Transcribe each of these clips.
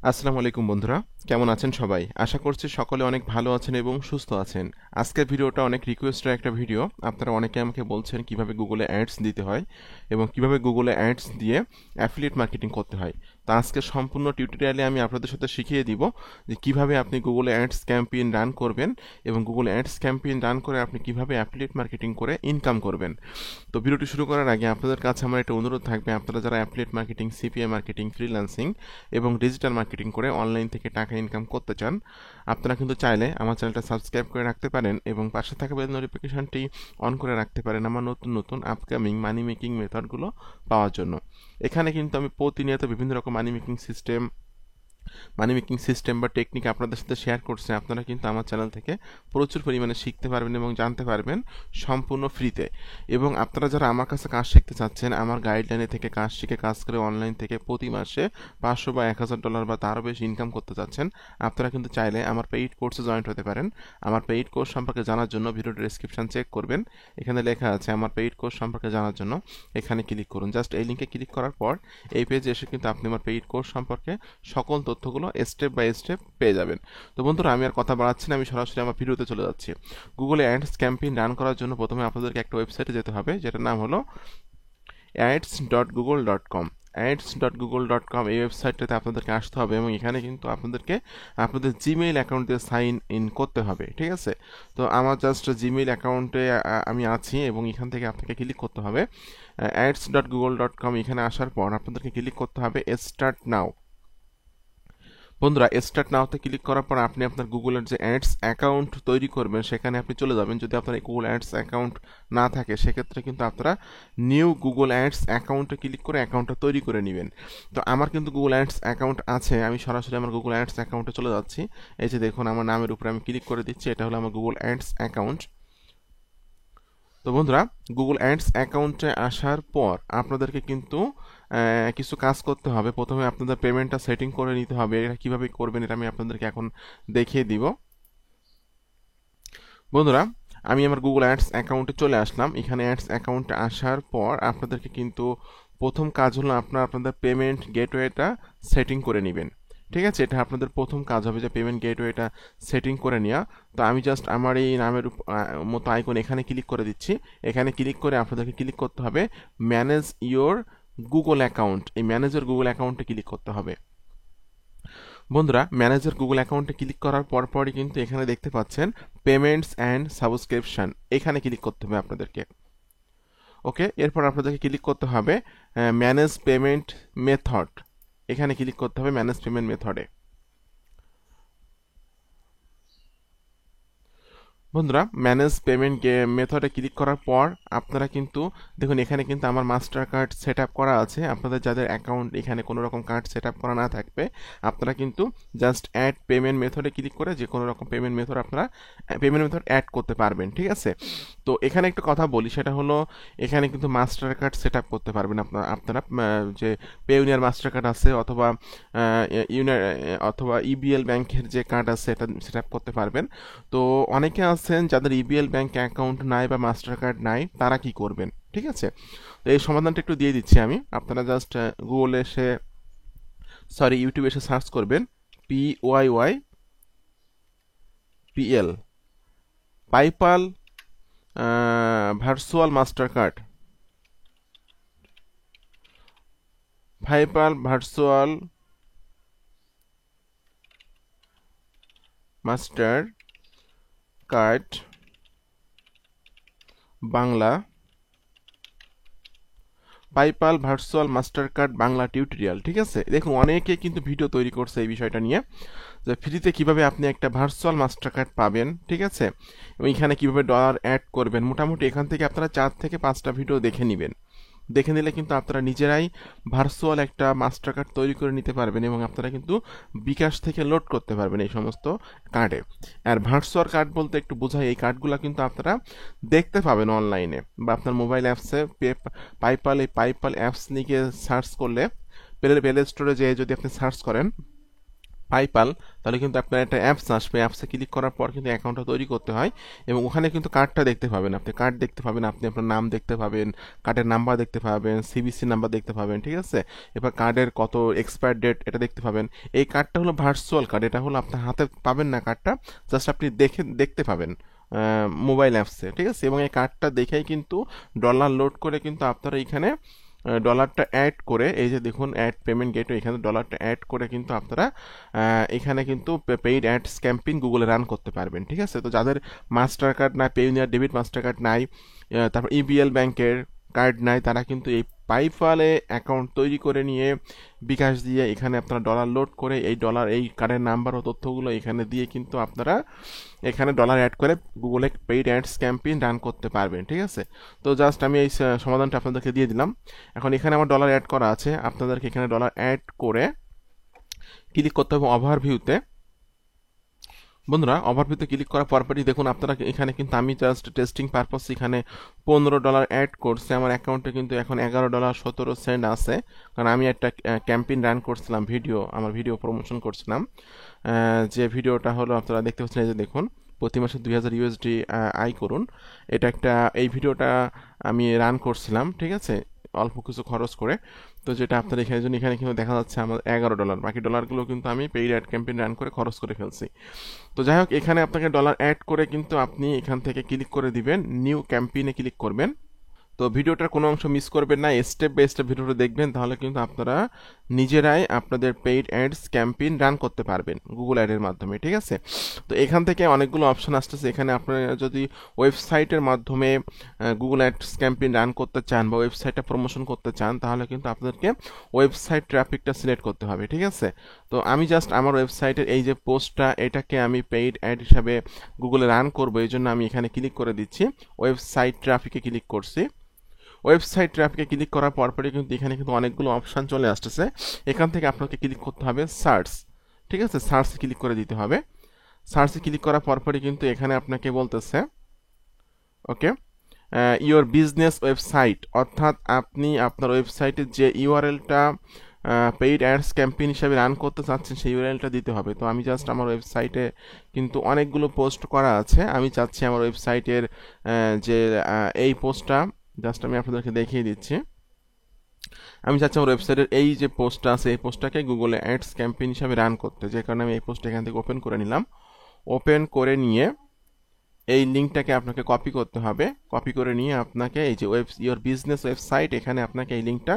আসসালামু আলাইকুম বন্ধুরা, কেমন আছেন সবাই? আশা করছি সকলে অনেক ভালো আছেন এবং সুস্থ আছেন। আজকের ভিডিওটা অনেক রিকোয়েস্টের একটা ভিডিও। আপনারা অনেকে আমাকে বলছেন কিভাবে গুগলে অ্যাডস দিতে হয় এবং কিভাবে গুগলে অ্যাডস দিয়ে অ্যাফিলিয়েট মার্কেটিং করতে হয়। তো আজকে সম্পূর্ণ টিউটোরিয়ালে আমি আপনাদের সাথে শিখিয়ে দিব যে কিভাবে আপনি গুগলে অ্যাডস ক্যাম্পেইন রান করবেন এবং গুগলে অ্যাডস ক্যাম্পেইন রান করে আপনি কিভাবে অ্যাফিলিয়েট মার্কেটিং করে ইনকাম করবেন। তো ভিডিওটি শুরু করার আগে আপনাদের কাছে আমার একটা অনুরোধ থাকবে, আপনারা যারা affiliate marketing, CPA marketing, freelancing এবং ডিজিটাল মার্কেটিং করে অনলাইন থেকে টাকা ইনকাম করতে চান, আপনারা কিন্তু চাইলে আমার চ্যানেলটা সাবস্ক্রাইব করে রাখতে পারেন এবং পাশে থাকা বেল নোটিফিকেশনটি অন করে রাখতে পারেন আমার নতুন নতুন আপকামিং মানি মেকিং মেথডগুলো পাওয়ার জন্য। এখানে কিন্তু আমি প্রতিনিয়ত বিভিন্ন রকম মানি মেকিং সিস্টেম বা টেকনিক আপনাদের সাথে শেয়ার করছে। আপনারা কিন্তু আমার চ্যানেল থেকে প্রচুর পরিমাণে শিখতে পারবেন এবং জানতে পারবেন সম্পূর্ণ ফ্রিতে। এবং আপনারা যারা আমার কাছে কাজ শিখতে চাচ্ছেন, আমার গাইডলাইনে থেকে কাজ শিখে কাজ করে অনলাইন থেকে প্রতি মাসে 500 বা $1000 বা তারও বেশি ইনকাম করতে চাচ্ছেন, আপনারা কিন্তু চাইলে আমার পেইড কোর্সে জয়েন্ট হতে পারেন। আমার পেইড কোর্স সম্পর্কে জানার জন্য ভিডিওর ডেসক্রিপশন চেক করবেন, এখানে লেখা আছে আমার পেইড কোর্স সম্পর্কে জানার জন্য। এখানে ক্লিক করুন। জাস্ট এই লিঙ্কে ক্লিক করার পর এই পেজে এসে কিন্তু আপনি আমার পেইড কোর্স সম্পর্কে সকল তথ্যগুলো স্টেপ বাই স্টেপ পেয়ে যাবেন। তো বন্ধুরা, আমি আর কথা বাড়াচ্ছি না, আমি সরাসরি আমার ভিডিওতে চলে যাচ্ছি। গুগলে অ্যাডস ক্যাম্পেইন রান করার জন্য প্রথমে আপনাদেরকে একটা ওয়েবসাইটে যেতে হবে, যেটার নাম হলো ads.google.com। ads.google.com এই ওয়েবসাইটটাতে আপনাদেরকে আসতে হবে এবং এখানে কিন্তু আপনাদেরকে আপনাদের জিমেইল অ্যাকাউন্ট দিয়ে সাইন ইন করতে হবে, ঠিক আছে? তো আমার জাস্ট জিমেইল অ্যাকাউন্টে আমি আছি এবং এখান থেকে আপনাকে ক্লিক করতে হবে ads.google.com। এখানে আসার পর আপনাদেরকে ক্লিক করতে হবে স্টার্ট নাও। বন্ধুরা, স্টার্ট নাওতে ক্লিক করার পর আপনি আপনার গুগলের যে অ্যাডস অ্যাকাউন্ট তৈরি করবেন সেখানে আপনি চলে যাবেন। যদি আপনার এই গুগল অ্যাডস অ্যাকাউন্ট না থাকে সেক্ষেত্রে কিন্তু আপনারা নিউ গুগল অ্যাডস অ্যাকাউন্টে ক্লিক করে অ্যাকাউন্টটা তৈরি করে নেবেন। তো আমার কিন্তু গুগল অ্যাডস অ্যাকাউন্ট আছে, আমি সরাসরি আমার গুগল অ্যাডস অ্যাকাউন্টে চলে যাচ্ছি। এই যে দেখুন, আমার নামের উপরে আমি ক্লিক করে দিচ্ছি, এটা হলো আমার গুগল অ্যাডস অ্যাকাউন্ট। তো বন্ধুরা, গুগল অ্যাডস অ্যাকাউন্টে আসার পর আপনাদেরকে কিন্তু কিছু কাজ করতে হবে। প্রথমে আপনাদের পেমেন্টটা সেটিং করে নিতে হবে। এটা কীভাবে করবেন এটা আমি আপনাদেরকে এখন দেখিয়ে দিব। বন্ধুরা, আমি আমার গুগল অ্যাডস অ্যাকাউন্টে চলে আসলাম। এখানে অ্যাডস অ্যাকাউন্টে আসার পর আপনাদেরকে কিন্তু প্রথম কাজ হলো আপনাদের পেমেন্ট গেটওয়েটা সেটিং করে নেবেন, ঠিক আছে? এটা আপনাদের প্রথম কাজ হবে যে পেমেন্ট গেটওয়েটা সেটিং করে নেওয়া। তো আমি জাস্ট আমার এই নামের মতো আইকন এখানে ক্লিক করে দিচ্ছি। এখানে ক্লিক করে আপনাদেরকে ক্লিক করতে হবে ম্যানেজ ইওর গুগল অ্যাকাউন্ট। এই ম্যানেজার গুগল অ্যাকাউন্টে ক্লিক করতে হবে। বন্ধুরা, ম্যানেজার গুগল অ্যাকাউন্টে ক্লিক করার পরপরই কিন্তু এখানে দেখতে পাচ্ছেন পেমেন্টস অ্যান্ড সাবস্ক্রিপশন, এখানে ক্লিক করতে হবে আপনাদেরকে। ওকে, এরপর আপনাদেরকে ক্লিক করতে হবে ম্যানেজ পেমেন্ট মেথড, এখানে ক্লিক করতে হবে ম্যানেজ পেমেন্ট মেথডে। বন্ধুরা, ম্যানেজ পেমেন্ট মেথডে ক্লিক করার পর আপনারা কিন্তু দেখুন এখানে কিন্তু আমার মাস্টার কার্ড সেট আপ করা আছে। আপনাদের যাদের অ্যাকাউন্ট এখানে কোনো রকম কার্ড সেট আপ করা না থাকবে, আপনারা কিন্তু জাস্ট অ্যাড পেমেন্ট মেথডে ক্লিক করে যে কোনো রকম পেমেন্ট মেথড আপনারা পেমেন্ট মেথড অ্যাড করতে পারবেন, ঠিক আছে? তো এখানে একটা কথা বলি, সেটা হলো এখানে কিন্তু মাস্টার কার্ড সেট আপ করতে পারবেন আপনারা যে পেউনিয়ার মাস্টার কার্ড আছে অথবা অথবা ইবিএল ব্যাংকের যে কার্ড আছে এটা সেট আপ করতে পারবেন। তো অনেকে আছেন যাদের ইবিএল ব্যাংক অ্যাকাউন্ট নাই বা মাস্টার কার্ড নাই, তারা কি করবেন, ঠিক আছে? তো এই সমাধানটা একটু দিয়ে দিচ্ছি আমি। আপনারা জাস্ট গুগলে এসে ইউটিউবে এসে সার্চ করবেন PYYPL Pyypl virtual master card, Pyypl virtual master card Bangla, Pyypl virtual master card Bangla tutorial, ঠিক আছে? দেখুন অনেকে কিন্তু ভিডিও তৈরি করছে এই বিষয়টা নিয়ে যে ফ্রিতে কিভাবে আপনি একটা ভার্চুয়াল মাস্টার কার্ড পাবেন, ঠিক আছে? এবং এখানে কিভাবে ডলার অ্যাড করবেন। মোটামুটি এখান থেকে আপনারা 4 থেকে 5টা ভিডিও দেখে নেবেন। দেখে নিলে কিন্তু আপনারা নিজেরাই ভার্চুয়াল একটা মাস্টার কার্ড তৈরি করে নিতে পারবেন এবং আপনারা কিন্তু বিকাশ থেকে লোড করতে পারবেন এই সমস্ত কার্ডে। আর ভার্চুয়াল কার্ড বলতে একটু বোঝাই, এই কার্ডগুলো কিন্তু আপনারা দেখতে পাবেন অনলাইনে বা আপনার মোবাইল অ্যাপসে এই পাইপাল অ্যাপস লিখে সার্চ করলে প্লে স্টোরে যেয়ে যদি আপনি সার্চ করেন পাইপাল, তাহলে কিন্তু আপনার একটা অ্যাপস আসবে, অ্যাপসে ক্লিক করার পর কিন্তু অ্যাকাউন্টটা তৈরি করতে হয় এবং ওখানে কিন্তু কার্ডটা দেখতে পাবেন, আপনি কার্ড দেখতে পাবেন, আপনি আপনার নাম দেখতে পাবেন, কার্ডের নাম্বার দেখতে পাবেন, সিবিসি নাম্বার দেখতে পাবেন, ঠিক আছে। এবার কার্ডের কত এক্সপায়ার ডেট এটা দেখতে পাবেন। এই কার্ডটা হলো ভার্চুয়াল কার্ড, এটা হলো আপনার হাতে পাবেন না কার্ডটা, জাস্ট আপনি দেখতে পাবেন মোবাইল অ্যাপসে, ঠিক আছে। এবং এই কার্ডটা দেখেই কিন্তু ডলার লোড করে কিন্তু আপনারা এখানে ডলারটা অ্যাড করে, এই যে দেখুন অ্যাড পেমেন্ট গেটওয়ে, এখানে ডলারটা অ্যাড করে কিন্তু আপনারা এখানে কিন্তু পেইড অ্যাডস ক্যাম্পেইন গুগলে রান করতে পারবেন, ঠিক আছে। তো যাদের মাস্টার কার্ড নাই, পেইনিয়ার ডেবিট মাস্টার কার্ড নাই, তারপর ইবিএল ব্যাংকের কার্ড নাই, তারা কিন্তু এই পাইপালে অ্যাকাউন্ট তৈরি করে নিয়ে বিকাশ দিয়ে এখানে আপনারা ডলার লোড করে এই ডলার এই কার্ডের নাম্বার ও তথ্যগুলো এখানে দিয়ে কিন্তু আপনারা এখানে ডলার অ্যাড করে গুগলে পেইড অ্যাডস ক্যাম্পেইন রান করতে পারবেন, ঠিক আছে। তো জাস্ট আমি এই সমাধানটা আপনাদেরকে দিয়ে দিলাম। এখন এখানে আমার ডলার অ্যাড করা আছে, আপনাদেরকে এখানে ডলার অ্যাড করে ক্লিক করতে হবে ওভারভিউতে। বন্ধুরা, ওভারভিউতে ক্লিক করার পরপরই দেখুন আপনারা এখানে কিন্তু আমি জাস্ট টেস্টিং পারপাস এখানে $15 অ্যাড করছে, আমার অ্যাকাউন্টে কিন্তু এখন $11.17 আছে, কারণ আমি একটা ক্যাম্পেইন রান করছিলাম, আমার ভিডিও প্রমোশন করছিলাম। যে ভিডিওটা হলো আপনারা দেখতে পাচ্ছেন, এই যে দেখুন প্রতি মাসে 2000 USD আয় করুন, এটা একটা এই ভিডিওটা আমি রান করছিলাম, ঠিক আছে, অল্প কিছু খরচ করে। তো যেটা আপনার এখানে কিন্তু দেখা যাচ্ছে আমার $11, বাকি ডলারগুলো কিন্তু আমি পেইড অ্যাড ক্যাম্পেইন রান করে খরচ করে ফেলছি। তো যাই হোক, এখানে আপনাকে ডলার অ্যাড করে কিন্তু আপনি এখান থেকে ক্লিক করে দিবেন, নিউ ক্যাম্পেইনে ক্লিক করবেন। তো ভিডিওটার কোনো অংশ মিস করবেন না, স্টেপ বাই স্টেপ ভিডিওটা দেখবেন, তাহলে কিন্তু আপনারা নিজেরাই আপনাদের পেইড অ্যাডস ক্যাম্পেইন রান করতে পারবেন গুগল অ্যাডের মাধ্যমে, ঠিক আছে। তো এখান থেকে অনেকগুলো অপশন আসতেছে, এখানে আপনারা যদি ওয়েবসাইটের মাধ্যমে গুগল অ্যাডস ক্যাম্পেইন রান করতে চান বা ওয়েবসাইটটা প্রমোশন করতে চান, তাহলে কিন্তু আপনাদেরকে ওয়েবসাইট ট্রাফিকটা সিলেক্ট করতে হবে, ঠিক আছে। তো আমি জাস্ট আমার ওয়েবসাইটের এই যে পোস্টটা, এটাকে আমি পেইড অ্যাড হিসাবে গুগলে রান করবো, এই জন্য আমি এখানে ক্লিক করে দিচ্ছি, ওয়েবসাইট ট্রাফিকে ক্লিক করছি। ওয়েবসাইট ট্রাফিকে ক্লিক করার পরপরই কিন্তু এখানে কিন্তু অনেকগুলো অপশান চলে আসতেছে, এখান থেকে আপনাকে ক্লিক করতে হবে সার্চ, ঠিক আছে, সার্চে ক্লিক করে দিতে হবে। সার্চে ক্লিক করার পরপরই কিন্তু এখানে আপনাকে বলতেছে ওকে ইওর বিজনেস ওয়েবসাইট, অর্থাৎ আপনি আপনার ওয়েবসাইটে যে ইউআরএলটা পেইড অ্যাডস ক্যাম্পেইন হিসাবে রান করতে চাচ্ছেন সেই ইউআরএলটা দিতে হবে। তো আমি জাস্ট আমার ওয়েবসাইটে কিন্তু অনেকগুলো পোস্ট করা আছে, আমি চাচ্ছি আমার ওয়েবসাইটের যে এই পোস্টটা জাস্ট আমি আপনাদেরকে দেখিয়ে দিচ্ছি। আমি চাচ্ছি আমার ওয়েবসাইটের এই যে পোস্টটা আছে এই পোস্টটাকে গুগলে অ্যাডস ক্যাম্পেইন হিসাবে রান করতে, যে কারণে আমি এই পোস্টটা এখান থেকে ওপেন করে নিলাম। ওপেন করে নিয়ে এই লিঙ্কটাকে আপনাকে কপি করতে হবে, কপি করে নিয়ে আপনাকে এই যে ইওর বিজনেস ওয়েবসাইট, এখানে আপনাকে এই লিঙ্কটা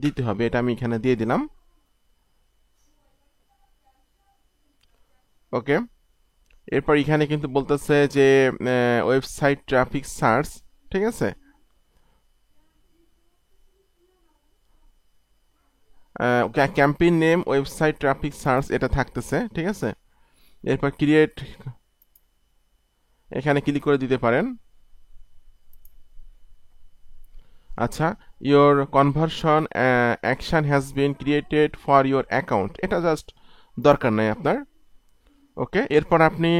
দিতে হবে, এটা আমি এখানে দিয়ে দিলাম। ওকে, এরপর এখানে কিন্তু বলতেছে যে ওয়েবসাইট ট্রাফিক সার্চ, ঠিক আছে। Campaign name website traffic search এটা থাকতেছে, ঠিক আছে। এরপর ক্রিয়েট, এখানে ক্লিক করে দিতে পারেন। আচ্ছা, your conversion action has been created for your account, এটা জাস্ট দরকার নাই আপনার। ওকে, এরপর আপনি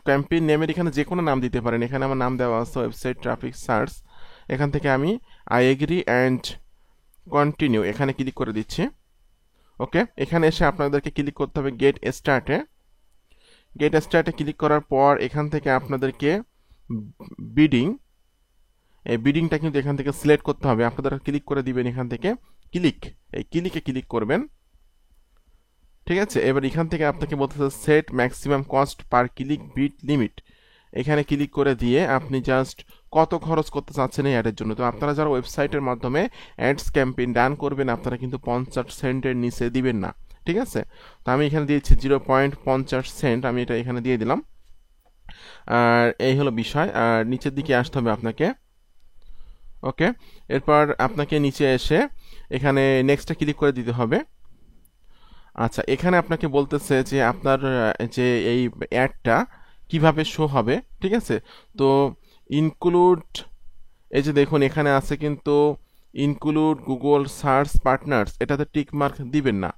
ক্যাম্পেইন নেমের এখানে যে কোনো নাম দিতে পারেন, এখানে আমার নাম দেওয়া আছে ওয়েবসাইট ট্রাফিক সার্চ, এখান থেকে আমি আই এগ্রি অ্যান্ড কন্টিনিউ এখানে ক্লিক করে দিচ্ছি। ওকে, এখানে এসে আপনাদেরকে ক্লিক করতে হবে গেট স্টার্টে। গেট স্টার্টে ক্লিক করার পর এখান থেকে আপনাদেরকে বিডিং, এই বিডিংটা কিন্তু এখান থেকে সিলেক্ট করতে হবে, আপনারা ক্লিক করে দিবেন এখান থেকে এই ক্লিকে ক্লিক করবেন, ঠিক আছে। এবার এখান থেকে আপনাকে বলতেছে set maximum cost per click bid limit, এখানে ক্লিক করে দিয়ে আপনি জাস্ট কত খরচ করতে চাচ্ছেন এই অ্যাডের জন্য। তো আপনারা যারা ওয়েবসাইটের মাধ্যমে অ্যাডস ক্যাম্পেইন রান করবেন, আপনারা কিন্তু 50 সেন্টের নিচে দিবেন না, ঠিক আছে। তো আমি এখানে দিয়েছি 0.50 সেন্ট, আমি এটা এখানে দিয়ে দিলাম। আর এই হলো বিষয়, আর নিচের দিকে আসতে হবে আপনাকে। ওকে, এরপর আপনাকে নিচে এসে এখানে নেক্সটে ক্লিক করে দিতে হবে। আচ্ছা, এখানে আপনাকে বলতেছে যে আপনার যে এই অ্যাডটা কিভাবে শো হবে, ঠিক আছে। তো ইনক্লুড, এই যে দেখুন এখানে আছে কিন্তু ইনক্লুড গুগল সার্চ পার্টনার্স, এটাতে টিক মার্ক দিবেন না।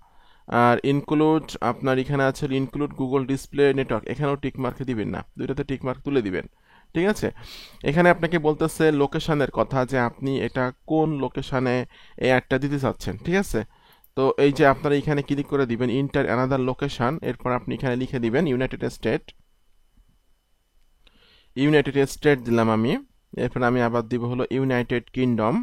আর ইনক্লুড আপনার এখানে আছে ইনক্লুড গুগল ডিসপ্লে নেটওয়ার্ক, এখানেও টিক মার্ক দিবেন না, দুইটাতে টিক মার্ক তুলে দিবেন, ঠিক আছে। এখানে আপনাকে বলতেছে লোকেশনের কথা, যে আপনি এটা কোন লোকেশনে এই অ্যাডটা দিতে চাচ্ছেন, ঠিক আছে। তো এই যে আপনারা এখানে ক্লিক করে দিবেন ইন্টার অ্যানাদার লোকেশন, এরপর আপনি এখানে লিখে দিবেন ইউনাইটেড স্টেট। ইউনাইটেড স্টেট দিলাম আমি, এরপর আমি আবার দিব হলো ইউনাইটেড কিংডম।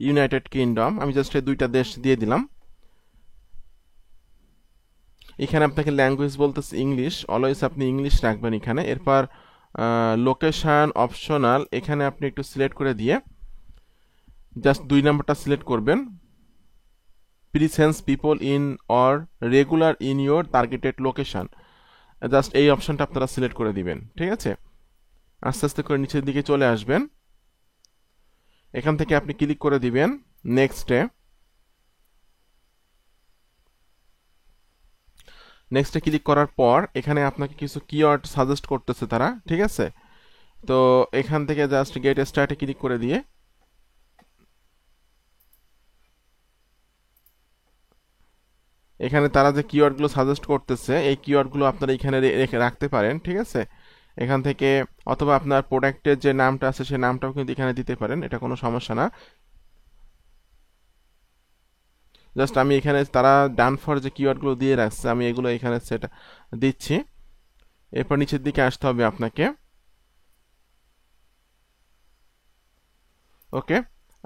ইউনাইটেড কিংডম আমি জাস্ট এই দুইটা দেশ দিয়ে দিলাম। এখানে আপনাকে ল্যাঙ্গুয়েজ বলতেছে ইংলিশ, অলওয়েজ আপনি ইংলিশ রাখবেন এখানে। এরপর লোকেশন অপশনাল, এখানে আপনি একটু সিলেক্ট করে দিয়ে জাস্ট 2 নম্বরটা সিলেক্ট করবেন, presence people in or regular in your targeted location, just এই অপশনটা আপনারা সিলেক্ট করে দিবেন। ঠিক আছে, আস্তে আস্তে করে নিচের দিকে চলে আসবেন, এখান থেকে আপনি ক্লিক করে দিবেন নেক্সটে। নেক্সটে ক্লিক করার পর এখানে আপনাকে কিছু কিওয়ার্ড সাজেস্ট করতেছে তারা। ঠিক আছে, তো এখান থেকে জাস্ট গেট স্টার্টে ক্লিক করে দিয়ে এখানে তারা যে কিওয়ার্ডগুলো সাজেস্ট করতেছে এই কিওয়ার্ডগুলো আপনারা এখানে রাখতে পারেন। ঠিক আছে, এখান থেকে অথবা আপনার প্রোডাক্টের যে নামটা আছে সেই নামটাও কিন্তু এখানে দিতে পারেন, এটা কোনো সমস্যা না। জাস্ট আমি এখানে তারা ডান ফর যে কিওয়ার্ডগুলো দিয়ে রাখছে আমি এগুলো এখানে সেটা দিচ্ছি। এরপর নিচের দিকে আসতে হবে আপনাকে। ওকে,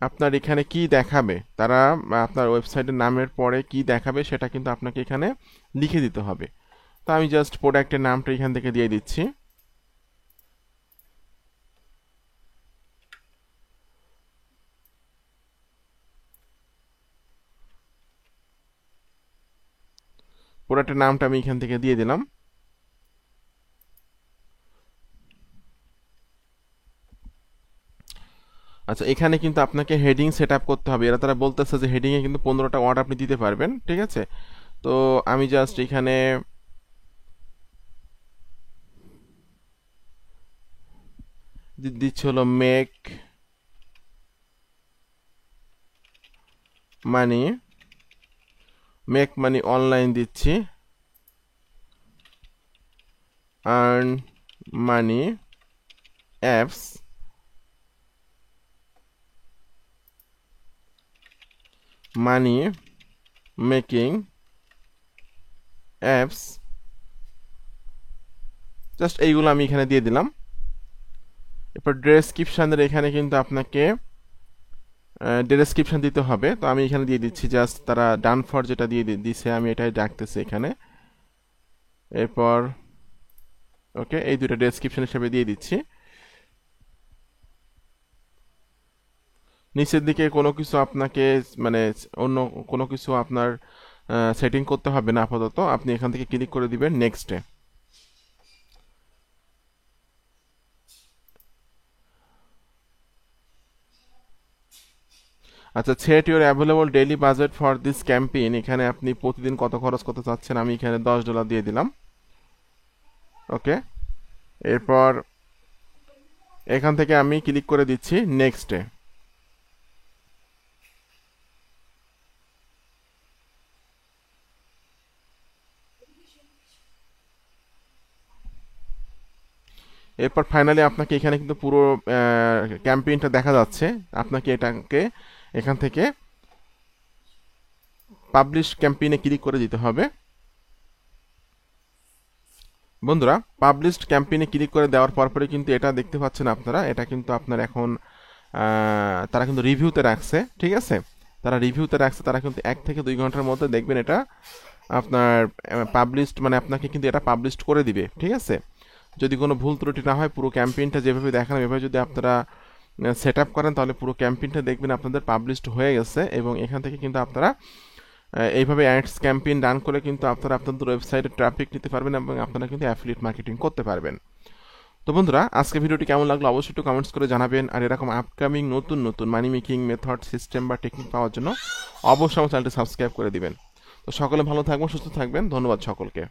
আপনার এখানে কি দেখাবে তারা, আপনার ওয়েবসাইটের নামের পরে কি দেখাবে সেটা কিন্তু আপনাকে এখানে লিখে দিতে হবে। তো আমি জাস্ট প্রোডাক্টের নামটা এখান থেকে দিয়ে দিচ্ছি। প্রোডাক্টের নামটা আমি এখান থেকে দিয়ে দিলাম। আচ্ছা, এখানে কিন্তু আপনাকে হেডিং সেট আপ করতে হবে। এরা তারা বলতেছে যে হেডিংয়ে কিন্তু 15টা ওয়ার্ড আপনি দিতে পারবেন। ঠিক আছে, তো আমি জাস্ট এখানে দিচ্ছি হলো মেক মানি অনলাইন দিচ্ছি, আর্ন মানি অ্যাপস, মানি মেকিং অ্যাপস, জাস্ট এইগুলো আমি এখানে দিয়ে দিলাম। এরপর ডেসক্রিপশনের এখানে কিন্তু আপনাকে ডেসক্রিপশন দিতে হবে, তো আমি এখানে দিয়ে দিচ্ছি জাস্ট তারা ডান ফর যেটা দিয়ে দিছে আমি এটাই রাখতেছি এখানে। এরপর ওকে, এই দুটো ডেসক্রিপশন হিসেবে দিয়ে দিচ্ছি। নিচের দিকে কোনো কিছু আপনাকে মানে অন্য কোনো কিছু আপনার সেটিং করতে হবে না আপাতত, আপনি এখান থেকে ক্লিক করে দিবেন নেক্সটে। আচ্ছা, set your available daily budget for this campaign, এখানে আপনি প্রতিদিন কত খরচ করতে চাচ্ছেন আমি এখানে $10 দিয়ে দিলাম। ওকে, এরপর এখান থেকে আমি ক্লিক করে দিচ্ছি নেক্সটে। এরপর ফাইনালি আপনাকে এখানে কিন্তু পুরো ক্যাম্পেইনটা দেখা যাচ্ছে। আপনাকে এটাকে এখান থেকে পাবলিশ ক্যাম্পেইনে ক্লিক করে দিতে হবে। বন্ধুরা, পাবলিশড ক্যাম্পেইনে ক্লিক করে দেওয়ার পরে কিন্তু এটা দেখতে পাচ্ছেন আপনারা, এটা কিন্তু আপনার এখন তারা কিন্তু রিভিউতে রাখছে। ঠিক আছে, তারা রিভিউতে রাখছে, তারা কিন্তু 1 থেকে 2 ঘন্টার মধ্যে দেখবেন এটা আপনার পাবলিশড, মানে আপনাকে কিন্তু এটা পাবলিশড করে দিবে। ঠিক আছে, যদি কোনো ভুল ত্রুটি না হয় পুরো ক্যাম্পেইনটা যেভাবে দেখানো এভাবে যদি আপনারা সেট আপ করেন তাহলে পুরো ক্যাম্পেইনটা দেখবেন আপনাদের পাবলিশড হয়ে গেছে। এবং এখান থেকে কিন্তু আপনারা এইভাবে অ্যাডস ক্যাম্পেইন রান করে কিন্তু আপনারা আপনাদের ওয়েবসাইটে ট্রাফিক নিতে পারবেন এবং আপনারা কিন্তু অ্যাফিলিয়েট মার্কেটিং করতে পারবেন। তো বন্ধুরা, আজকে ভিডিওটি কেমন লাগলো অবশ্যই একটু কমেন্টস করে জানাবেন। আর এরকম আপকামিং নতুন নতুন মানি মেকিং মেথড, সিস্টেম বা টেকনিক পাওয়ার জন্য অবশ্যই আমার চ্যানেলটি সাবস্ক্রাইব করে দিবেন। তো সকলে ভালো থাকবেন, সুস্থ থাকবেন, ধন্যবাদ সকলকে।